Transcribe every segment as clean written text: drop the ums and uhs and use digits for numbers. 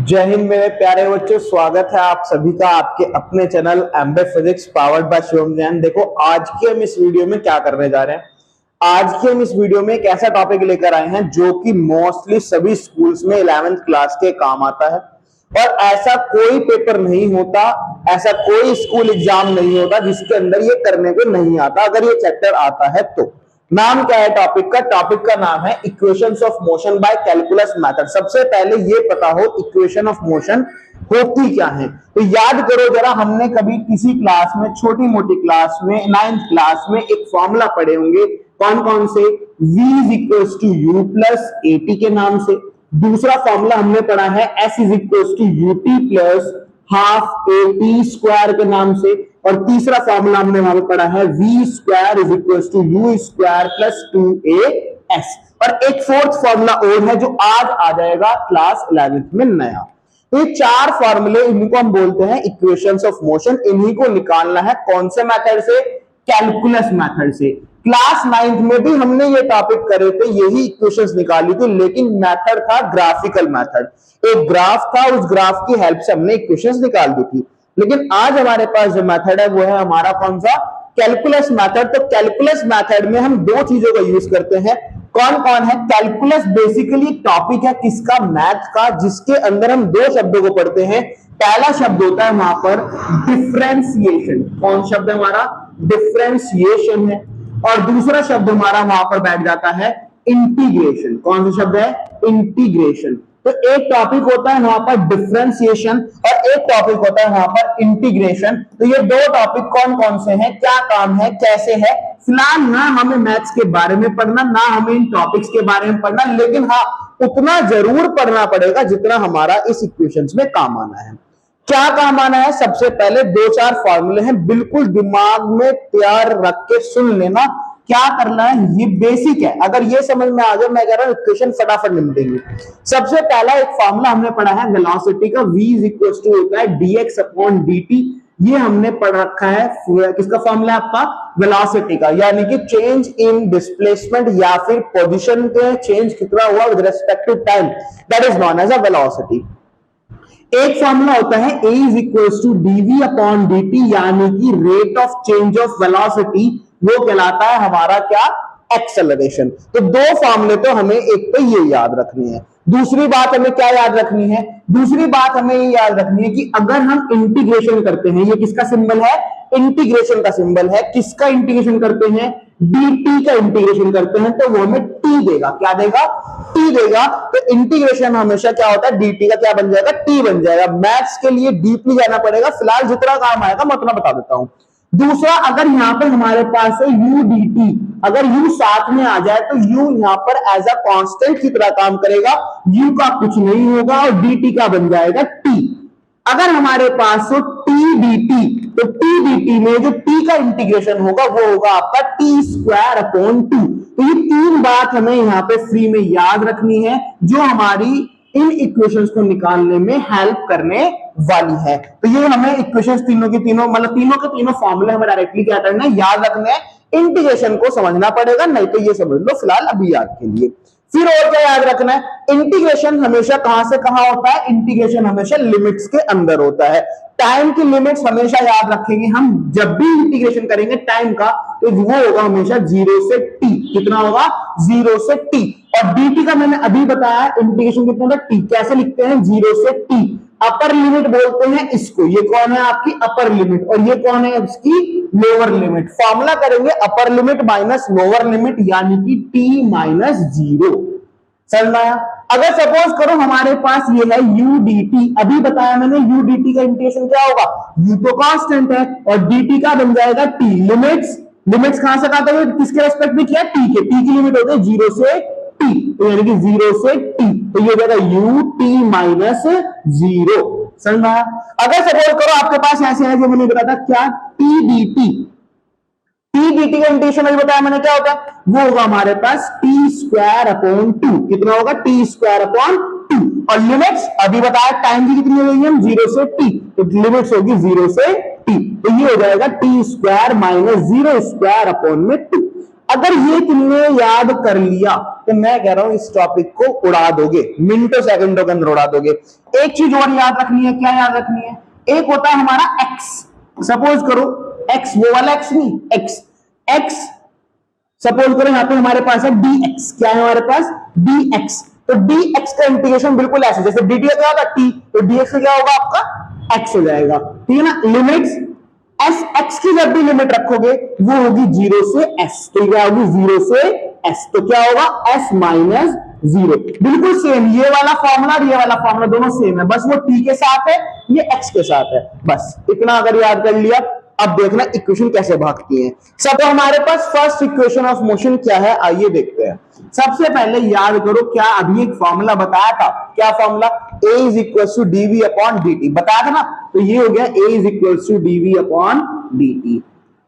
जय हिंद मेरे प्यारे बच्चों, स्वागत है आप सभी का आपके अपने channel MB physics powered by Shivam Jain. देखो आज के हम इस वीडियो में क्या करने जा रहे हैं। आज के हम इस वीडियो में एक ऐसा टॉपिक लेकर आए हैं जो कि मोस्टली सभी स्कूल्स में 11th क्लास के काम आता है और ऐसा कोई पेपर नहीं होता, ऐसा कोई स्कूल एग्जाम नहीं होता जिसके अंदर ये करने को नहीं आता। अगर ये चैप्टर आता है तो नाम क्या है टॉपिक का? टॉपिक का नाम है equations of motion by calculus method. सबसे पहले ये पता हो इक्वेशन ऑफ मोशन होती क्या है। तो याद करो जरा, हमने कभी किसी क्लास में, छोटी मोटी क्लास में, 9th क्लास में एक फॉर्मूला पढ़े होंगे। कौन कौन से? v is equals to u plus a t के नाम से। दूसरा फॉर्मूला हमने पढ़ा है s is equals to u t plus half a t square के नाम से। और तीसरा फॉर्मूला हमने वहां पे पढ़ा है v square is equals to u square plus 2as। और एक फोर्थ फॉर्मूला और है जो आज आ जाएगा क्लास 11th में नया। तो ये चार फॉर्मूले, इन्हीं को हम बोलते हैं इक्वेशंस ऑफ मोशन। इन्हीं को निकालना है कौन से मेथड से? कैलकुलस मेथड से। क्लास 9th में भी हमने ये टॉपिक करे थे, यही इक्वेशंस निकाली थी, लेकिन मेथड था ग्राफिकल मेथड। एक ग्राफ था, उस ग्राफ की हेल्प से हमने इक्वेशंस निकाल दी थी। लेकिन आज हमारे पास जो मेथड है वो है हमारा कौन सा? Calculus method. तो कैलकुलस मेथड में हम दो चीजों का यूज करते हैं। कौन कौन है? कैलकुलस बेसिकली टॉपिक है किसका? मैथ का, जिसके अंदर हम दो शब्दों को पढ़ते हैं। पहला शब्द होता है वहां पर डिफरेंशिएशन। कौन शब्द है हमारा? डिफरेंशिएशन है। और दूसरा शब्द हमारा वहां पर बैठ जाता है इंटीग्रेशन। कौन सा शब्द है? इंटीग्रेशन। तो एक टॉपिक होता है वहां पर डिफरेंशिएशन और एक टॉपिक होता है वहां पर इंटीग्रेशन। तो ये दो टॉपिक कौन कौन से हैं, क्या काम है, कैसे है? फिलहाल ना हमें मैथ्स के बारे में पढ़ना, ना हमें इन टॉपिक्स के बारे में पढ़ना, लेकिन हाँ उतना जरूर पढ़ना पड़ेगा जितना हमारा इस इक्वेशंस में काम आना है। क्या काम आना है? सबसे पहले दो चार फॉर्मूले हैं, बिल्कुल दिमाग में तैयार रख के सुन लेना। क्या करना है? ये बेसिक है, अगर ये समझ में आ जाए, मैं कह रहा हूं इक्वेशन फटाफट निपटेंगे। सबसे पहला एक फॉर्मूला हमने पढ़ा है वेलोसिटी का, v इज इक्वल टू होता है dx अपॉन dt। ये हमने पढ़ रखा है। किसका फॉर्मूला? आपका वेलोसिटी का, यानी कि चेंज इन डिस्प्लेसमेंट या फिर पोजीशन के चेंज कितना हुआ with respect to time, that is known as a velocity. एक फॉर्मूला होता है a is equal to dv upon dt, यानी कि rate of change of velocity, वो कहलाता है हमारा क्या? एक्सेलरेशन। तो दो फॉर्मूले तो हमें एक तो ये याद रखनी है। दूसरी बात हमें क्या याद रखनी है? दूसरी बात हमें ये याद रखनी है कि अगर हम इंटीग्रेशन करते हैं, ये किसका सिंबल है? इंटीग्रेशन का सिंबल है। किसका इंटीग्रेशन करते हैं? dt का इंटीग्रेशन करते हैं, तो वो हमें t देगा। क्या देगा? t देगा। तो इंटीग्रेशन हमेशा क्या होता है? dt का क्या बन जाएगा? t बन जाएगा। मैथ्स के लिए डीपली जाना पड़ेगा, फिलहाल जितना काम आएगा मैं उतना बता देता हूं। दूसरा, अगर यहां पर हमारे पास है u dt, अगर u साथ में आ जाए तो u यहां पर एज अ कांस्टेंट की तरह काम करेगा, u का कुछ नहीं होगा और dt का बन जाएगा t। अगर हमारे पास हो t dt, तो t dt में जो t का इंटीग्रेशन होगा वो होगा आपका t स्क्वायर अपॉन 2। तो ये तीन बात हमें यहां पे फ्री में याद रखनी है, जो हमारी इन इक्वेशंस को निकालने में हेल्प करने वाली है। तो ये हमें इक्वेशंस तीनों की तीनों, मतलब तीनों के तीनों फॉर्मूले हमें डायरेक्टली क्या करना है? याद रखना है। इंटीग्रेशन को समझना पड़ेगा, नहीं तो ये समझ लो फिलहाल अभी याद के लिए। फिर और क्या याद रखना है? इंटीग्रेशन हमेशा कहां से कहां होता है? इंटीग्रेशन हमेशा लिमिट्स के अंदर होता है। टाइम की लिमिट्स हमेशा याद रखेंगे हम, जब भी इंटीग्रेशन करेंगे टाइम का, तो वो होगा हमेशा 0 से t। कितना होगा? 0 से t। और dt का मैंने अभी बताया इंटीग्रेशन कितना होता है? t। कैसे लिखते हैं? 0 से t। अपर लिमिट बोलते हैं इसको। ये कौन है? आपकी अपर लिमिट। और ये कौन है? इसकी लोअर लिमिट। फॉर्मूला करेंगे upper limit minus lower limit, यानी कि t माइनस 0। समझ में आया? अगर सपोज करो हमारे पास ये है u dt, अभी बताया मैंने u dt का इंटीग्रेशन क्या होगा? u तो कांस्टेंट है और dt का बन जाएगा t। लिमिट्स कहां से कहां तक? किसके रेस्पेक्ट में किया? t के। t की लिमिट होती है 0 से t, तो यानी कि 0 से t, तो ये हो जाएगा ut माइनस 0। समझ में आया? अगर सपोज करो आपके पास ऐसे है जो मैंने बताया था, क्या? t dt का इंटीग्रेशन अभी बताया मैंने क्या होता है? वो होगा हमारे पास t स्क्वायर अपॉन 2। कितना होगा? t square upon 2। और लिमिट्स अभी बताया टाइम की कितनी होगी? हम 0 से t, तो लिमिट्स होगी 0 से t, तो ये हो जाएगा t square minus 0 square upon में 2। अगर ये तुमने याद कर लिया तो मैं कह रहा हूं इस टॉपिक को उड़ा दोगे, मिनटों सेकंडों के अंदर उड़ा दोगे। एक चीज और याद रखनी है, क्या याद रखनी है? एक होता है हमारा एक्स, सपोज करो एक्स, वो वाला एक्स नहीं, एक्स एक्स सपोज करो यहां पे हमारे पास है dx, क्या है हमारे पास? dx। तो dx का इंटीग्रेशन बिल्कुल ऐसे, जैसे dt का क्या होगा t, तो dx का क्या होगा आपका x हो जाएगा, ठीक है ना। लिमिट्स एस एक्स की जब भी लिमिट रखोगे वो होगी 0 से s, तो क्या होगी 0 से s, तो क्या होगा s माइनस 0। बिल्कुल सेम, ये वाला फॉर्मूला और ये वाला फॉर्मूला दोनों सेम है, बस वो t के साथ है, ये x के साथ है, बस इतना अगर याद कर लिया। अब देखना इक्वेशन कैसे भागती है। सब तो हमारे पास फर्स्ट इक्वेशन ऑफ मोशन क्या है, आइए देखते हैं। सबसे पहले याद करो, क्या अभी एक फॉर्मूला बताया था, क्या formula? a is equal to dv upon dt बताया था ना, तो ये हो गया a is equal to dv upon dt।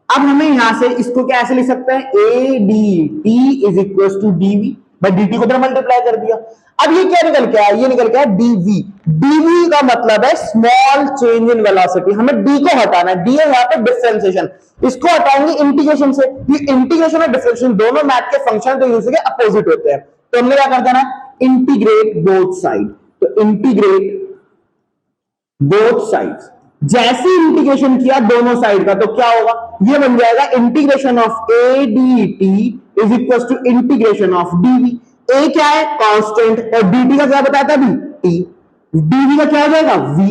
अब हमें यहां से इसको क्या ऐसे लिख सकते हैं, a dt is equal to dv, भाई dt को तो मल्टीप्लाई कर दिया। अब ये क्या निकल के आया, ये निकल के आया dv। dv का मतलब है स्मॉल चेंज इन वेलोसिटी, हमें d को हटाना है, d है यहाँ पे डिफरेंशिएशन, इसको हटाएंगे इंटीग्रेशन से। ये इंटीग्रेशन और डिफरेंशिएशन दोनों मैथ के फंक्शन तो एक दूसरे के अपोजिट होते हैं, तो हमने क्या कर देना है, इंटीग्रेट बोथ साइड। तो इंटीग्रेट बोथ साइड्स, जैसे इंटीग्रेशन किया दोनों साइड का तो क्या होगा, ये बन जाएगा integration of a dt is equal to integration of dv। a क्या है, कांस्टेंट, और dt का क्या बताया था अभी, t। dv का क्या हो जाएगा, v।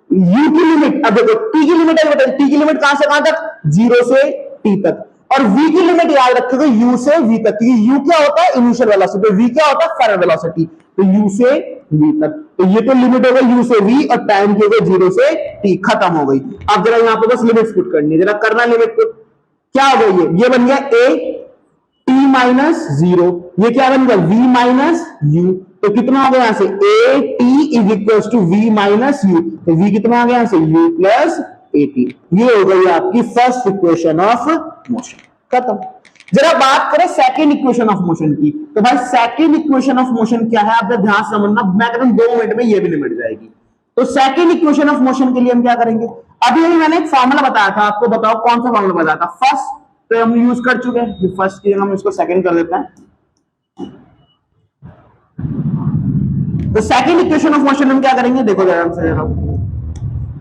u की लिमिट, अब देखो t की लिमिट है, t की लिमिट कहां से कहां तक, 0 से t तक, और v की लिमिट याद रखोगे u से v तक, क्योंकि u क्या होता है, इनिशियल वेलोसिटी, v क्या होता है, फाइनल वेलोसिटी, तो u से v तक। तो ये तो लिमिट हो गई u से v, और टाइम की हो गई 0 से t, खत्म हो गई। अब जरा यहाँ पे बस लिमिट पुट करनी है, जरा करना लिमिट पुट, क्या हो गई ये बन गया a t माइनस 0, ये क्या बन गया v माइनस u, तो कितना आ गया यहां से a t is equal to v minus u, तो v कितना आ गया यहां से u प्लस a t। ये हो गई आपकी फर्स्ट इक्वेशन ऑफ मोशन, खत्म। जरा बात करें सेकंड इक्वेशन ऑफ मोशन की, तो भाई सेकंड इक्वेशन ऑफ मोशन क्या है, आप ध्यान समझना, मैं कहता हूं 2 मिनट में ये भी निपट जाएगी। तो सेकंड इक्वेशन ऑफ मोशन के लिए हम क्या करेंगे, अभी मैंने एक फॉर्मूला बताया था आपको, बताओ कौन सा फॉर्मूला बताया था, फर्स्ट तो हम यूज कर चुके हैं, फर्स्ट की हम इसको सेकंड कर देते हैं। तो सेकंड इक्वेशन ऑफ मोशन हम क्या करेंगे, देखो जरा हमसे,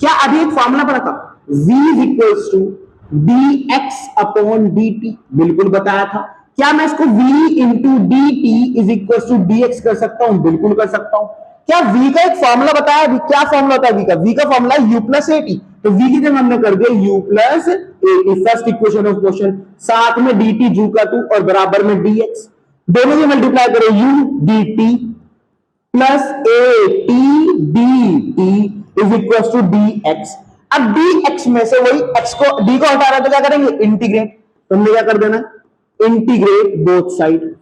क्या अभी एक फॉर्मूला पढ़ा था, v is equals to dx upon dt, बिल्कुल बताया था। क्या मैं इसको v into dt is equal to dx कर सकता हूं, बिल्कुल कर सकता हूं। क्या v का एक फॉर्मूला बताया, क्या फॉर्मूला होता है v का, v का फॉर्मूला है u प्लस at, तो v की जगह हमने कर दिया u plus at, first equation of motion, साथ में dt जू का 2 और बराबर में dx, दोनों में मल्टीप्लाई करो u dt plus at dt is equal to dx। अब dx में से वही x को d को हटा रहा है तो क्या करेंगे, इंटीग्रेट, तो हमने क्या कर देना, integrate both side,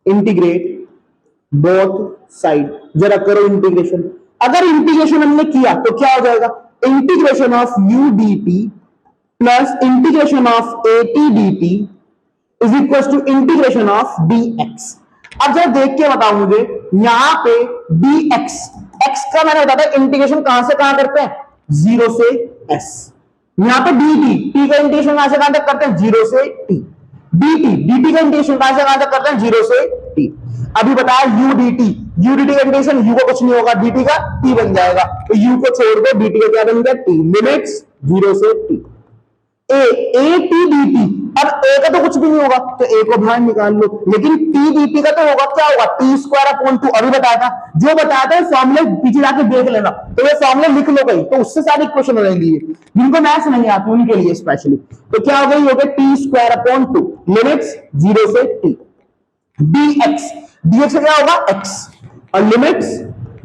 integrate both side, जरा करो इंटीग्रेशन। अगर इंटीग्रेशन हमने किया तो क्या हो जाएगा, integration of u dt plus integration of at dt is equal to integration of dx। अब जरा देख के बताओ मुझे, यहां पे dx, x का मैंने बताया था इंटीग्रेशन कहां से कहां करते हैं, 0 से s। यहां पे dt, t का इंटीग्रेशन कहां से कहां तक करते हैं, 0 से t। dt का इंटीग्रेशन कहां से कहां तक करते हैं, 0 से t। अभी बताया u dt का इंटीग्रेशन, u को कुछ नहीं होगा, dt का t बन जाएगा, तो u को छोड़ दो, dt का क्या बन गया, t। लिमिट्स 0 से t, at dt। अब a का तो कुछ भी नहीं होगा, तो a को बाहर निकाल लो, लेकिन t dt का तो होगा, क्या होगा, t स्क्वायर अपॉन 2। अभी बताया था, जो बताया था फॉर्मूले पीछे जाके देख लेना, तो ये फॉर्मूले लिख लो कहीं, तो उससे सारी इक्वेशन हो जाएंगी, जिनको मैथ्स नहीं आती उनके लिए स्पेशली। तो क्या हो गई, हो गया t स्क्वायर अपॉन 2, लिमिट्स 0 से t, dx से क्या होगा x, और लिमिट्स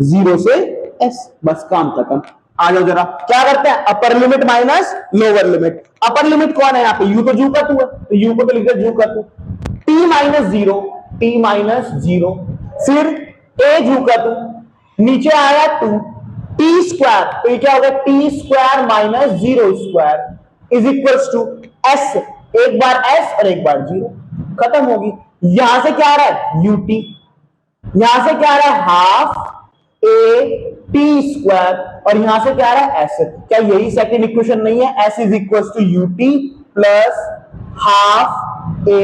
0 से s, बस काम खत्म। आ जाओ जरा, क्या करते हैं, upper limit minus lower limit. Upper limit कौन है यहाँ पे, u तो जू का 2 है, तो u को तो लिख दे जू का 2, t माइनस 0, t माइनस 0, फिर a जू का 2, नीचे आया 2, t स्क्वायर, तो ये क्या होगा, t square minus 0 square is equals to s, एक बार s और एक बार 0, खत्म होगी। यहां से क्या आ रहा है, ut, यहां से क्या आ रहा है, हाफ a t स्क्वायर, और यहां से क्या आ रहा है, s। क्या यही सेकंड इक्वेशन नहीं है, s is equal to ut plus half a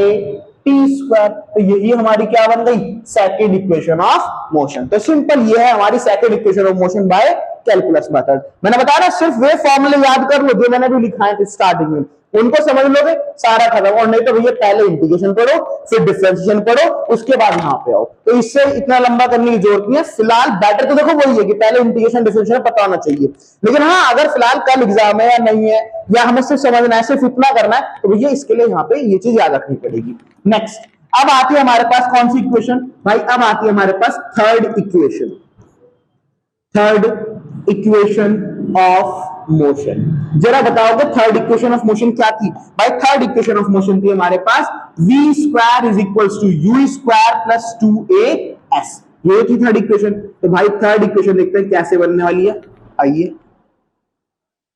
t square. तो यही हमारी क्या बन गई, सेकंड इक्वेशन ऑफ मोशन। तो सिंपल ये है हमारी second equation of motion by calculus method. मैंने बताया ना, सिर्फ वे फॉर्मूले याद कर लो जो मैंने भी लिखाए थे स्टार्टिंग में, उनको समझ लोगे सारा खत्म। और नहीं तो भैया पहले इंटीग्रेशन पढ़ो, फिर डिफरेंशिएशन पढ़ो, उसके बाद यहाँ पे आओ। तो इससे इतना लंबा करने की जरूरत नहीं है। फिलहाल बेटर तो देखो वही है कि पहले इंटीग्रेशन डिफरेंशिएशन पता होना चाहिए। लेकिन हाँ, अगर फिलहाल कल एग्जाम है या नहीं है, या हमें सिर्फ समझना है, सिर्फ इतना करना है, तो भैया इसके लिए यहाँ पे ये चीज याद रखनी पड़ेगी। नेक्स्ट, अब आती है हमारे पास कौन सी इक्वेशन भाई, अब आती है हमारे पास third equation. Third equation of motion, जरा बताओगे थर्ड इक्वेशन ऑफ मोशन क्या थी भाई? थर्ड इक्वेशन ऑफ मोशन थी हमारे पास v square is equals to u square plus 2as, ये थी थर्ड इक्वेशन। तो भाई थर्ड इक्वेशन देखते हैं कैसे बनने वाली है, आइए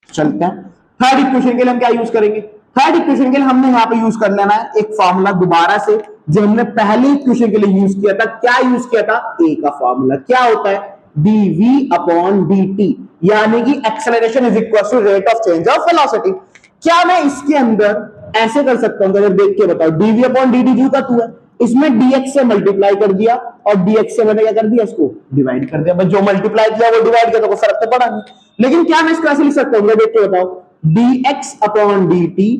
चलते हैं। थर्ड इक्वेशन के लिए हम क्या यूज करेंगे? थर्ड इक्वेशन के लिए हमने यहां पे यूज कर लेना है एक फॉर्मूला दोबारा से, जो हमने पहली इक्वेशन के लिए यूज किया था। क्या यूज किया था? ए का फॉर्मूला। क्या होता है? dv अपॉन dt, यानी कि acceleration is equal to rate of change of velocity. क्या मैं इसके अंदर ऐसे कर सकता हूं? अगर देख के बताओ, dv अपॉन dt जो का तू है, इसमें dx से मल्टीप्लाई कर दिया और dx से मैंने क्या कर दिया, इसको डिवाइड कर दिया। बस जो मल्टीप्लाई किया वो डिवाइड किया, तो कोई फर्क तो पड़ा नहीं। लेकिन क्या मैं इसको ऐसे लिख सकता हूं? देख के बताओ, dx upon dt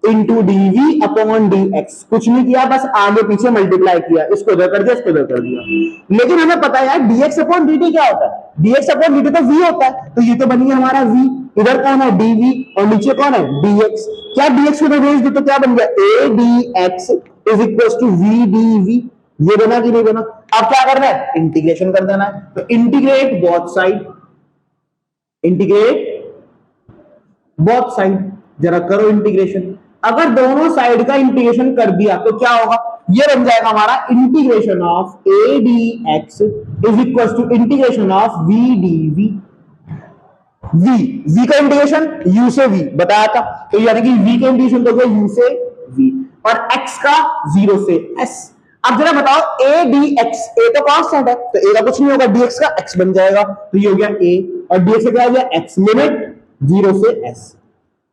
into dv upon dx। कुछ नहीं किया, बस आगे पीछे मल्टीप्लाई किया, इसको इधर कर दिया, इसको इधर कर दिया। लेकिन हमें पता है यार dx अपॉन dt क्या होता है? dx अपॉन dt तो v होता है, तो ये तो बन गया हमारा v। इधर कौन है? dv, और नीचे कौन है? dx। क्या dx को भेज दी तो क्या बन गया? a dx is equal to v dv। ये बना कि नहीं बना? अब क्या करना है? इंटीग्रेशन कर देना है। तो integrate both side, integrate both side, जरा करो इंटीग्रेशन। अगर दोनों साइड का इंटीग्रेशन कर दिया तो क्या होगा? ये बन जाएगा हमारा integration of a dx is equal to integration of v dv। v का इंटीग्रेशन u से v बताया था, तो यानी कि v का इंटीग्रेशन तो u से v, और x का 0 से s। अब जरा बताओ a dx, a तो कांस्टेंट है, तो a का कुछ नहीं होगा, dx का x बन जाएगा, तो ये हो गया a, और dx से क्या हो गया? x, लिमिट 0 से s।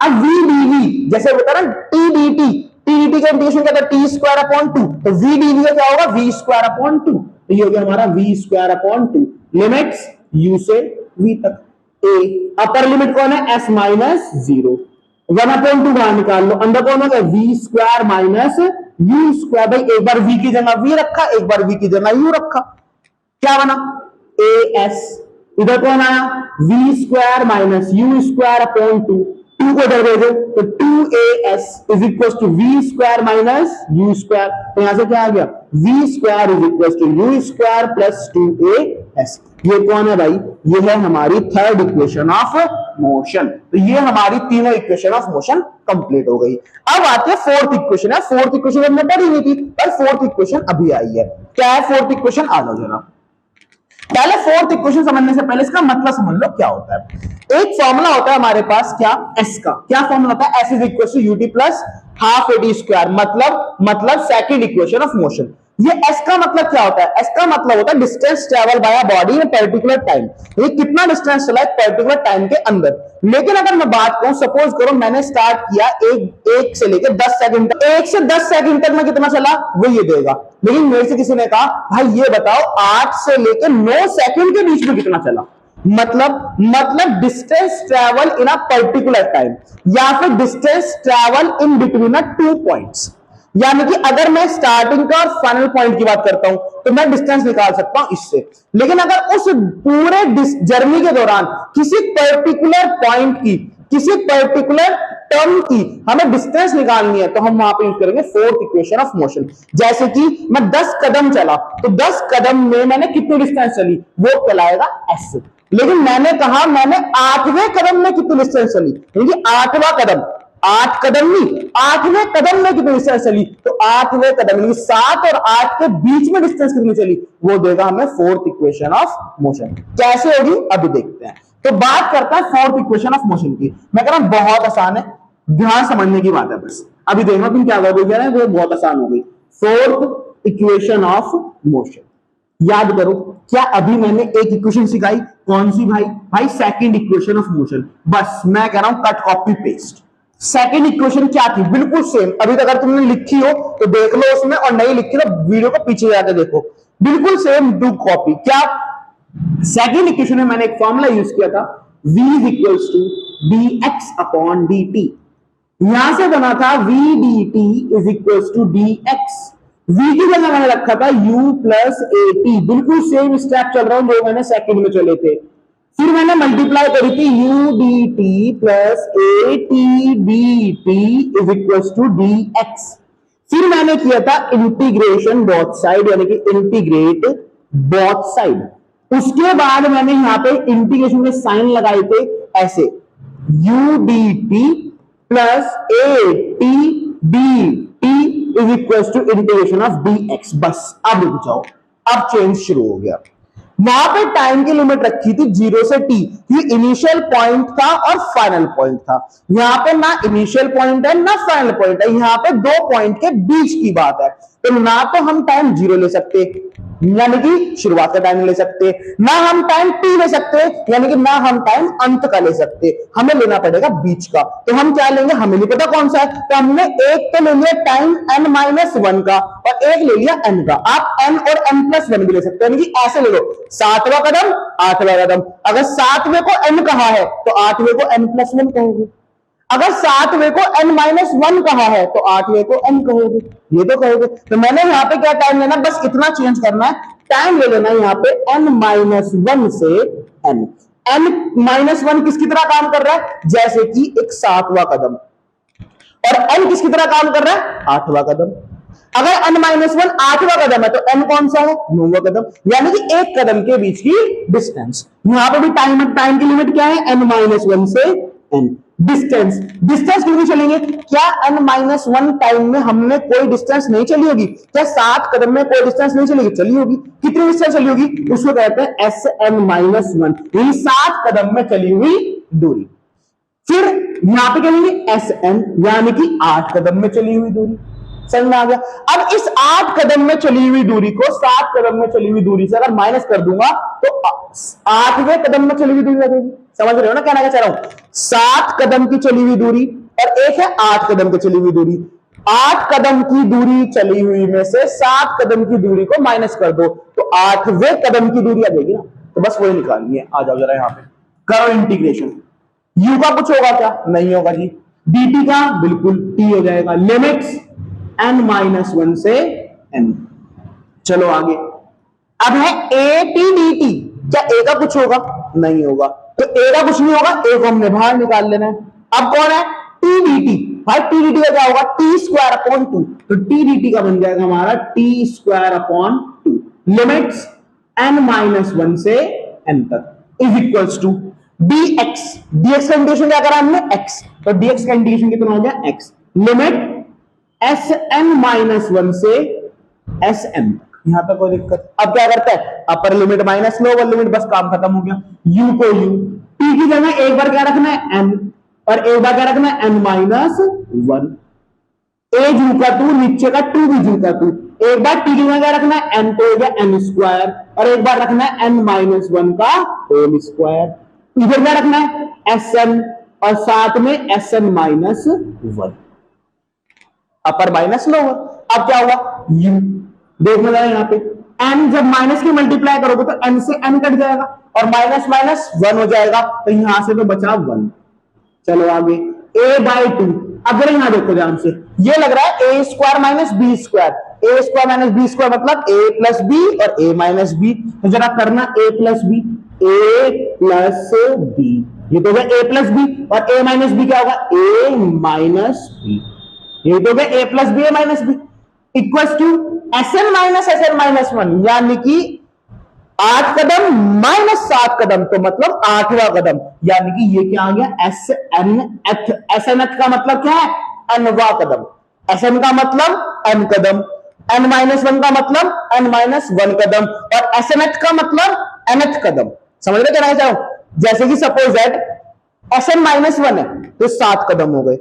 अब v dv जैसे होता है ना t dt, t dt का इंटीग्रेशन क्या था? t स्क्वायर अपॉन 2, तो v dv का क्या होगा? v स्क्वायर अपॉन 2, तो ये हो गया हमारा v square upon 2, limits u से v तक। a अपर लिमिट कौन है? s माइनस 0, 1/2 बाहर निकाल लो, अंदर कौन होगा? v square minus u square. भाई एक बार v की जगह v रखा, एक बार v की जगह u रखा, क्या बना? as। इधर कौन आया? v square minus u square upon 2, 2 को इधर भेजो तो 2as is equal to v square minus u square. तो यहां से क्या आ गया? v square is equal to u square plus 2as। ये कौन है भाई? ये है हमारी थर्ड इक्वेशन ऑफ मोशन। तो ये हमारी तीनों इक्वेशन ऑफ मोशन कंप्लीट हो गई। अब आते हैं फोर्थ इक्वेशन है। फोर्थ इक्वेशन हमने पढ़ी नहीं थी, पर फोर्थ इक्वेशन अभी आई है। क्या है फोर्थ इक्वेशन? आ जाओ जरा। पहले फोर्थ इक्वेशन समझने से पहले इसका मतलब समझ लो क्या होता है। एक फॉर्मूला होता है हमारे पास, क्या? s का। क्या फॉर्मूला होता है? s is equal to ut plus half ad square, मतलब सेकंड इक्वेशन ऑफ मोशन। ये s का मतलब क्या होता है? s का मतलब होता है distance travel by body in particular time. ये कितना डिस्टेंस चला है पर्टिकुलर टाइम के अंदर। लेकिन अगर मैं बात करूं, सपोज करो मैंने स्टार्ट किया एक से लेकर 10 सेकंड तक, 1 से 10 सेकंड तक मैं कितना चला वो ये देगा। लेकिन मेरे से किसी ने कहा भाई ये बताओ 8 से लेकर 9 सेकंड के बीच में कितना चला। मतलब distance travel in a particular time, या फिर distance travel in between a 2 points. यानी कि अगर मैं स्टार्टिंग का और फाइनल पॉइंट की बात करता हूं तो मैं डिस्टेंस निकाल सकता हूं इससे। लेकिन अगर उस पूरे जर्नी के दौरान किसी पर्टिकुलर पॉइंट की, किसी पर्टिकुलर टर्म की हमें डिस्टेंस निकालनी है, तो हम वहां पे यूज करेंगे फोर्थ इक्वेशन ऑफ मोशन। जैसे कि मैं 10 कदम चला, तो 10 कदम में मैंने कितनी डिस्टेंस चली, वो कहलाएगा s। लेकिन मैंने कहा मैंने 8वें कदम में कितनी डिस्टेंस चली, क्योंकि 8वां कदम, 8 कदम नहीं, 8वें कदम में कितनी डिस्टेंस चली, तो 8वें कदम में 7 और 8 के बीच में डिस्टेंस कितनी चली, वो देगा हमें फोर्थ इक्वेशन ऑफ मोशन। कैसे होगी अभी देखते हैं। तो बात करता है फोर्थ इक्वेशन ऑफ मोशन की। मैं कह रहा हूं बहुत आसान है, ध्यान समझने की बात है बस। अभी देखना तुम क्या कर रहे हो, वो बहुत आसान हो गई। फोर्थ इक्वेशन ऑफ मोशन याद करो। क्या अभी मैंने एक इक्वेशन सिखाई, कौन सी भाई? Second equation of motion. बस मैं कह रहा हूं cut copy paste, second equation क्या थी, बिल्कुल सेम। अभी तक अगर तुमने लिखी हो तो देख लो उसमें, और नहीं लिखी तो वीडियो को पीछे जाकर देखो, बिल्कुल सेम डू कॉपी। क्या सेकंड इक्वेशन में मैंने एक फॉर्मूला यूज किया था, v is equals to dx upon dt। यहां से बना था v dt is equals to dx, v की जगह मैंने रखा था u प्लस at। बिल्कुल सेम स्टेप चल रहा हूं जो मैंने सेकंड में चले थे। फिर मैंने मल्टीप्लाई करी थी u dt plus at dt is equals to dx। फिर मैंने किया था इंटीग्रेशन बोथ साइड, यानी कि इंटीग्रेट बोथ साइड। उसके बाद मैंने यहां पे इंटीग्रेशन में साइन लगाए थे ऐसे, u dt plus at dt is equal to integration of dx। बस अब रुक जाओ, अब चेंज शुरू हो गया। वहां पे टाइम की लिमिट रखी थी 0 से t, ये इनिशियल पॉइंट था और फाइनल पॉइंट था। यहां पे ना इनिशियल पॉइंट है ना फाइनल पॉइंट है, यहां पे दो पॉइंट के बीच की बात है। तो ना तो हम टाइम 0 ले सकते, यानी कि शुरुआत का टाइम ले सकते, ना हम टाइम t ले सकते, यानी कि ना हम टाइम अंत का ले सकते, हमें लेना पड़ेगा बीच का। तो हम क्या लेंगे, हमें नहीं पता कौन सा है, तो हमने एक तो ले लिया टाइम n-1 का और एक ले लिया n का। आप n और n+1 भी ले सकते हैं, यानी कि ऐसे ले लो, 7वां कदम 8वां कदम। अगर 7वें को n कहा है तो 8वें को n+1 कहोगे, अगर 7वें को n-1 कहा है तो 8वें को n कहोगे, ये तो कहोगे। तो मैंने यहां पे क्या टाइम लेना, बस इतना चेंज करना है, टाइम ले लेना यहां पे n-1 से n। n-1 किसकी तरह काम कर रहा है, जैसे कि एक 7वां कदम, और n किसकी तरह काम कर रहा है, 8वां कदम। अगर n-1 8वां कदम है तो n कौन सा है, 9वां कदम, यानी कि एक कदम के बीच की डिस्टेंस। यहां पे भी टाइम की लिमिट क्या है, n-1 से n। डिस्टेंस क्यों चलेंगे, क्या n-1 टाइम में हमने कोई डिस्टेंस नहीं चली होगी, क्या 7 कदम में कोई डिस्टेंस नहीं चलेगी, चली होगी। कितनी डिस्टेंस चली होगी, उसको कहते हैं Sn-1, यही 7 कदम में चली हुई दूरी। फिर यहां पे क्या लेंगे Sn, यानी कि 8 कदम में चली हुई दूरी। समझ में आ गया। अब इस 8 कदम में चली हुई दूरी को 7 कदम में चली हुई दूरी से अगर माइनस कर दूंगा तो 8वें कदम में चली हुई दूरी आ जाएगी। समझ रहे हो ना, कहना क्या चाह रहा हूं, 7 कदम की चली हुई दूरी और एक है 8 कदम की चली हुई दूरी। 8 कदम की दूरी चली हुई में से 7 कदम की दूरी को माइनस कर दो तो 8वें कदम की दूरी आ जाएगी ना, तो बस वही निकालनी है। आ जाओ जरा यहां पे, करो इंटीग्रेशन। u का कुछ होगा क्या, नहीं होगा जी। dt का बिल्कुल t हो जाएगा, लिमिट्स n-1 से n। चलो आगे, अब है at dt, क्या a का कुछ होगा, नहीं होगा, तो a का कुछ नहीं होगा, a को हमने बाहर निकाल लेना है। अब कौन है, t dt, भाई t dt का क्या होगा, t²/2, तो t dt का बन जाएगा हमारा t²/2। लिमिट्स n-1 से n तक is equals to dx। dx का इंटीग्रेशन क्या करा हमने, x, तो dx का इंटीग्रेशन कितना हो गया, x। लिमिट Sn-1 से Sn, यहां तक कोई दिक्कत। अब क्या करता है, upper limit minus lower limit, बस काम खत्म हो गया। u को u, t की जगह एक बार क्या रखना है n, और एक बार क्या रखना है n-1। a जू का 2, नीचे का 2 भी जू का 2। एक बार t की जगह क्या रखना है n, तो हो गया n², और एक बार रखना है n-1 का होल स्क्वायर। इधर क्या रखना है Sn, और साथ में Sn-1, अपर माइनस लोअर। अब क्या हुआ, u देखना जरा यहाँ पे, n जब माइनस की मल्टीप्लाई करोगे तो n से n कट जाएगा और माइनस माइनस 1 हो जाएगा, तो यहां से तो बचा 1। चलो आगे, a/2। अब जरा यहां देखो ध्यान से, ये लग रहा है a² - b², a² - b² मतलब a + b और a - b, तो जरा करना a + b, a + b, ये तो a + b, और a - b क्या होगा, a - b, ये तो a + b a - b equals to Sn - Sn-1, यानी कि 8 कदम माइनस 7 कदम, तो मतलब 8वां कदम, यानी कि ये क्या आ गया, Snth। Snth का मतलब क्या है, nवां कदम। Sn का मतलब n कदम, n-1 का मतलब n-1 कदम, और Snth का मतलब nth कदम। समझ रहे क्या चाहूं, जैसे कि सपोज दैट Sn-1 है तो 7 कदम हो गए,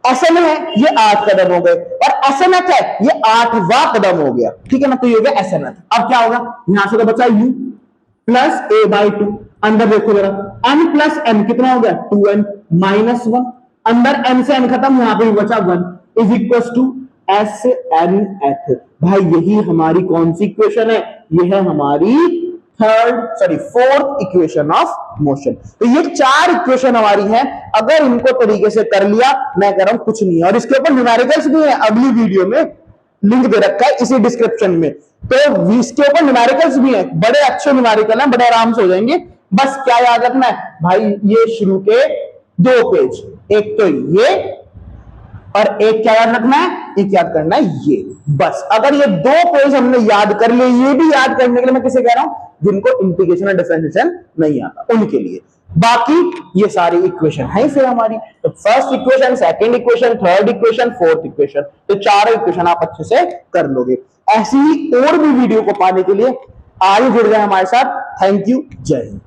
Sn है ये 8 कदम हो गए, और Snth है ये 8वां कदम हो गया, ठीक है ना, तो ये हो गया Snth। अब क्या होगा, यहां से तो बचा u + a/2, अंदर देखो जरा n + n कितना हो गया, 2n - 1, अंदर n से n खत्म, यहां पे भी बचा 1 इज इक्वल टू SNF। भाई यही हमारी कौन सी इक्वेशन है? ये है हमारी फोर्थ इक्वेशन ऑफ मोशन। तो ये 4 इक्वेशन हमारी है। अगर इनको तरीके से कर लिया, मैं कह रहा हूं कुछ नहीं है। और इसके ऊपर न्यूमेरिकल्स भी है, अगली वीडियो में लिंक दे रखा है इसी डिस्क्रिप्शन में। तो इसके ऊपर न्यूमेरिकल्स भी है, बड़े अच्छे न्यूमेरिकल हैं, बड़े आराम से हो जाएंगे। बस क्या याद रखना है भाई, ये शुरू के 2 पेज, एक तो ये और एक क्या याद रखना है, एक याद करना है ये। बस अगर ये 2 पेज हमने याद कर लिए, ये भी याद करने के लिए मैं किसे कह रहा हूं, जिनको इंटीग्रेशन और डिफरेंशिएशन नहीं आता उनके लिए। बाकी ये सारी इक्वेशन है फिर हमारी। तो first equation, second equation, third equation, fourth equation, तो 4 इक्वेशन आप अच्छे से कर लोगे। ऐसी ही और भी वीडियो को पाने के लिए आज जुड़ जाए हमारे साथ। थैंक यू, जय हिंद।